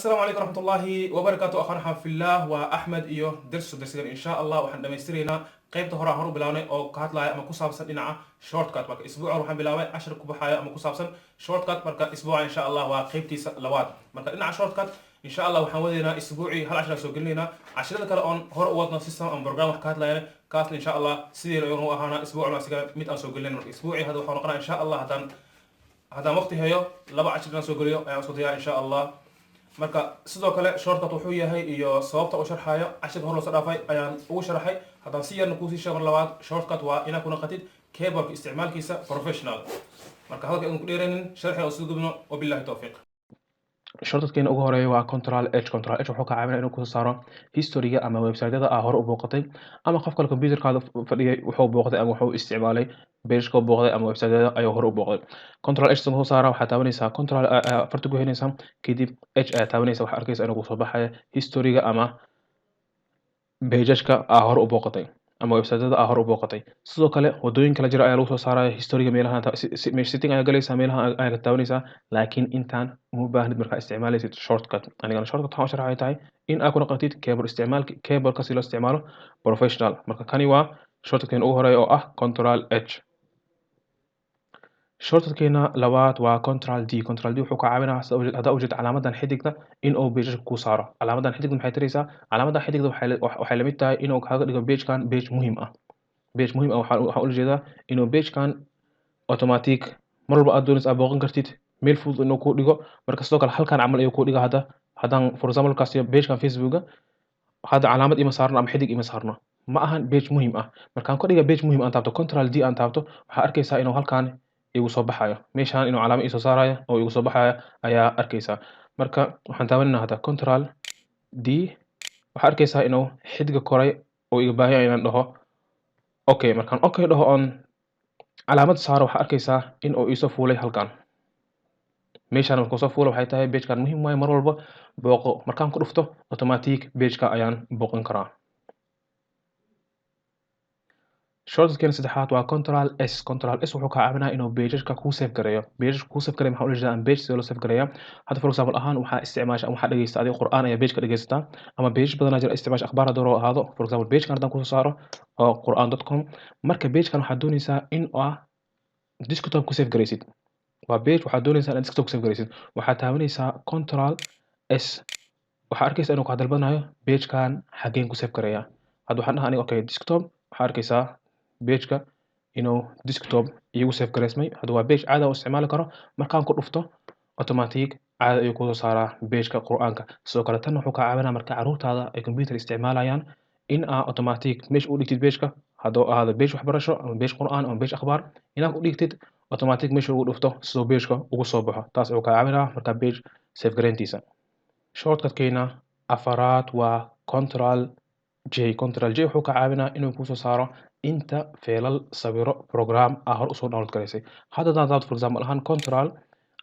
السلام عليكم ورحمة الله وبركاته. أخونا في الله وأحمد درسنا إن شاء الله وحنا دميسترينا قيبته هرو بلاوني أو كهات لا أما كوسابسن إنها شورت كات مركا أسبوع روحان بلاوي 10 كوبحايا أما كوسابسن شورت كات مركا أسبوع إن شاء الله وقيبتي لواد مركا إنها شورت كات إن شاء الله وحنا ودينا أسبوعي هل 10 سوق لنا 10 كلا أون هرو واتنا سيستم أم برنامج كهات لا كات إن شاء الله سيدي يوم هو هنا أسبوع ما سكر 100 سوق لنا أسبوعي هذا وحنا قرأ إن شاء الله هذا وقتي هيو لبا 10 سوق ليو أنا صوتيا إن شاء الله marka sidoo kale shortcut wuxuu yahay iyo sababta uu sharxayo cashir hor loo soo dhaafay ayaan ugu sharaxay haddaan si yarna kuusii sheego labaad shortcut waa inaad ku naqatid keyboardka isticmaalkiisa professional marka halka aan ku dheeraynin sharxi oo soo gudbino wabillahi tawfiiq shortcutkeena ugu horeeya waa control h wuxuu ka caawinaya inuu ku saaro historyga ama website-yada aad hore u booqatay ama qof kale computerkaada fadhiyay wuxuu booqday ama wuxuu isticmaalay page-ka booqday ama website-yada ayuu hore u booqday control h soo saara waxaad taabanaysaa control farta ku helinaysaa kadib h aad taabanaysaa waxaad arkaysaa inuu soo baxayo historyga ama page-ka aad hore u booqatay ama website-yada aad hore u booqatay sidoo kale wadooyin kala jira ayaa lagu soo saaraya historyga meelaha setting ayaa galaysaa meelaha ayaa taabanaysaa laakiin intaan uma baahnid markaa isticmaalaysid shortcut anigana shortcut waxaan sharxay tahay in aad ku naqatid keyboardka si loo isticmaalo professional marka kani waa shortcutkeena ugu horeeya oo ah control h shortcutkeena labaad waa control d wuxuu ka caawinayaa haddaa ujeed calaamadan xidigta in uu page ku saaro calaamadan xidigta maxay tiraysaa calaamadan xidigta waxay la mid tahay inuu kaaga dhigo page-kan page muhiim ah waxaan ula jeedaa inuu page-kan automatic mar walba aad doonaysa aad booqan kartid meel fudud inuu ku dhigo marka sidoo kale halkan camal ayuu ku dhiga haddaan for example kaasi page-kan Facebook hadda calaamad ima saarno ama xidig ima saarno ma ahan page muhiim ah markaan ku dhiga page muhiim aan taabto control d aan taabto waxaa arkaysaa inuu halkan igu soo baxayo meeshaan inuu calaamad isoo saarayo oo igu soo baxayo ayaa arkaysaa marka waxaan taabanayna hadda control d waxaa arkaysaa inuu xidiga koray oo iga baahan yahay inaan dhaho okay markaan okay dhaho on calaamad saaro waxaa arkaysaa in uu isoo fuulay halkan meeshaan markuu soo fuulo waxay tahay page-kan muhiim waaye mar walba booqo markaan ku dhufto automatic page-ka ayaan booqan karaa shortcutkeena saddexaad waa control s wuxuu ka caawinayaa inuu page-ka kuu save gareeyo maxaa ula jeedaa page sidoo loo save gareeyaa hadda for example ahaan waxaa isticmaasha ama waxaa dhegeysta adiga qur'aan ayaa page-ka dhegeysataa ama page badanaa jira isticmaasha akhbaar hadduu rabo ahaado for example page-kan haddaan kusoo saaro oo qur'aan.com marka page-kan waxaad doonaysaa in aa desktop ku save gareysid waa page waxaad doonaysaa inaad desktop ku save gareysid waxaad taabanaysaa control s waxaa arkaysaa inuu kaa dalbanayo page-kan xageen ku save gareeyaa hadda waxaan dhahaa aniga okay desktop waxaa arkaysaa page-ka inuu desktop igu save gareysmay hadda waa page caadi oo isticmaali karo markaan ku dhufto automatic caadi ayuu kusoo saaraa page-ka qur'aanka sidoo kale tan wuxuu ka caawinaa marka caruurtaada ay computer isticmaalayaan in aa automatic meesha u dhigtid page-ka hadduu ahaado page waxbarasho ama page qur'aan ama page akhbaar inaad u dhigtid automatic meesha ugu dhufto sidoo page-ka ugu soo baxo taas ayuu ka caawinaa marka page save gareyntiisa shortcutkeena afaraad waa control j wuxuu ka caawinaa inuu kusoo saaro inta feelal sawiro program ah hor usoo download garaysay hadda haddaan taabto for example ahaan control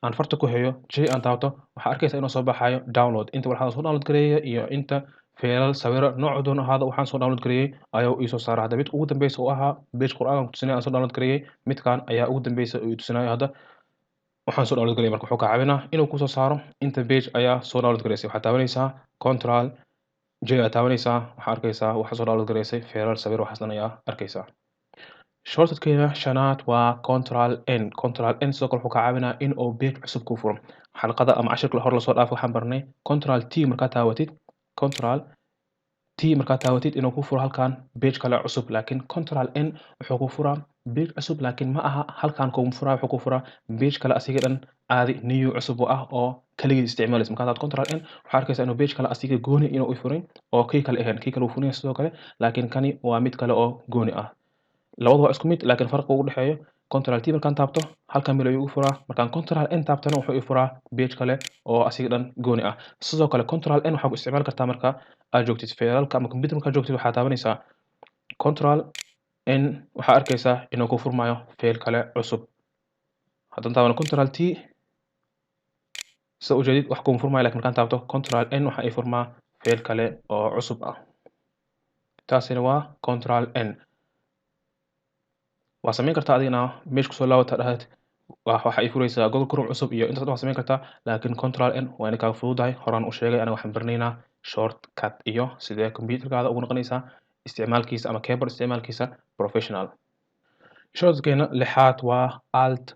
aan farta ku hayo j aan taabto waxaa arkaysaa inuu soo baxayo download inta waxaan soo download gareeyay iyo inta feelal sawiro noocu doon ahaada waxaan soo download gareeyay ayuu iisoo saaraa hadda mid ugu dambeysa uu ahaa page qur'aan ku tusinaya aan soo download gareeyay midkan ayaa ugu dambeysa uu tusinayo hadda waxaan soo download gareeyay marka wuxuu ka caawinaa inuu kusoo saaro inta page ayaa soo download gareysay waxaad taabanaysaa control j aad taabanaysaa waxaa arkaysaa waxaa soo download gareysay feelal sawir waxaas dhan ayaa arkaysaa shortcutkeena shanaad waa control n sidoo kale wuxuu ka caawinaa in uu page cusub ku furo xalqada ama cashirka hor lasoo dhaafay waxaan barnay control t markaad taawatid inuu ku furo halkan page kale cusub laakiin control n wuxuu ku furaa page cusub laakiin ma aha halkan kugu furaa wuxuu ku furaa page kale asiga dhan aadi new cusub ah oo kaliya isticmaalaysa markaad control n waxaa arkaysaa inuu page kale asiga gooni inuu u furay oo kii kale ahayn kii kale uu furay sidoo kale laakiin kani waa mid kale oo gooni ah labadu waa isku mid laakiin farqiga ugu dhexeeyo control t markaan taabto halkan meel ayuu igu furaa markaan control n taabtana wuxuu i furaa page kale oo asiga dhan gooni ah sidoo kale control n waxaa ku isticmaali kartaa marka aad joogtid feelalka ama computer markaad joogtid waxaa taabanaysaa control n waxaa arkaysaa inuu ku furmayo feel kale cusub haddaan taabano control t sida ujeedid wax kuma furmayo laakiin markaan taabto control n waxaa i furmaa feel kale oo cusub ah taasina waa control n waa samayn kartaa adigana meesha kusoo laabata dhahad waxa ay furaysaa Google Chrome cusub iyo intaas wax samayn kartaa laakiin Control N waa inay kaaga fududahay horaan u sheegay aniga waxaan baranaynaa shortcut iyo sidee kombiyuutarkaada ugu noqonaysaa isticmaalkiisa ama keyboard isticmaalkiisa professional shortkeena lixaad waa Alt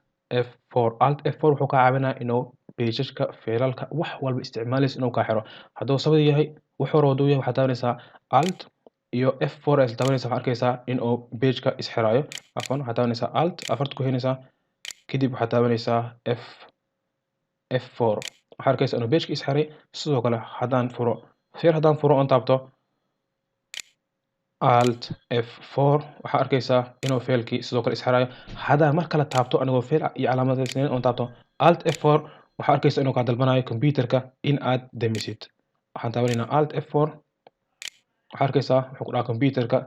F4 Alt F4 wuxuu kaa caawinaa inuu pageka feelalka wax walba isticmaalaysa inuu kaa xiro hadduu sabab yahay wuxuu rabo yahay waxaad taabanaysaa Alt iyo F4 aad taabanaysaa waxaad arkaysaa inuu pageka isxiraayo afwan waxaad taabanaysaa Alt afarta ku haynaysaa kadib waxaad taabanaysaa F4 waxaad arkaysaa inuu pageka isxiray sidoo kale haddaan furo on taabto Alt F4 waxaad arkaysaa inuu failkii sidoo kale isxiraayo haddaan mar kale taabto anigoo fail iyo calaamadaysan on taabto Alt F4 waxaad arkaysaa inuu kaa dalbanayo kombiyuutarka in aad damisid waxaan taabanaynaa Alt F4 waxaad arkaysaa wuxuu ku dhahaa kombiyuutarka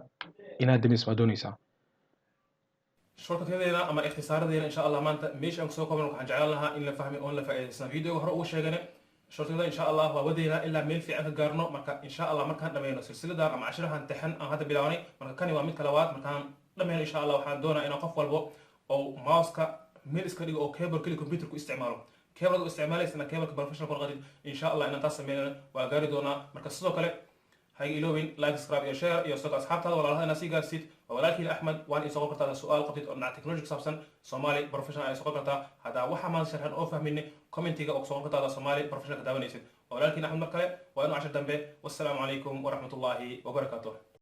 inaad damisid ma doonaysaa shortcutedeena ama ikhtisaaradeena insha Allah maanta meesha aan soo koobno waxaan jeclaan lahaa in la fahmo oo la faa'iideysano videoga hore ugu sheeganay shortcutedeena insha Allah waa wadeena ilaa meel fiican ka gaarno marka insha Allah markaan dhameeyno silsiladan ama cashirahan taxan aan hadda bilawnay marka kani waa mid kala waad markaan dhameeyno insha Allah waxaan doonaa in qof walbo oo mouse-ka meel iska dhigo oo keyboard kali computer ku isticmaalo keyboard u isticmaalaysana keyboardka professional ku qadid insha Allah inaan taas sameeyno waa gaari doonaa marka sidoo kale هاي إلوين لايك سبسكرايب يا شير يا أصدقاء أصحاب هذا ولا هذا ناسي قاسيت ولكن أحمد وأنا يسوق هذا السؤال قصيت أن تكنولوجيا سابسن سومالي بروفيشنال يسوق هذا واحد ما نشرح أو فهمني كومنتي أو سوق هذا سومالي بروفيشنال كتابة نيسيت ولكن أحمد مكلا وأنا 10 دنبه والسلام عليكم ورحمة الله وبركاته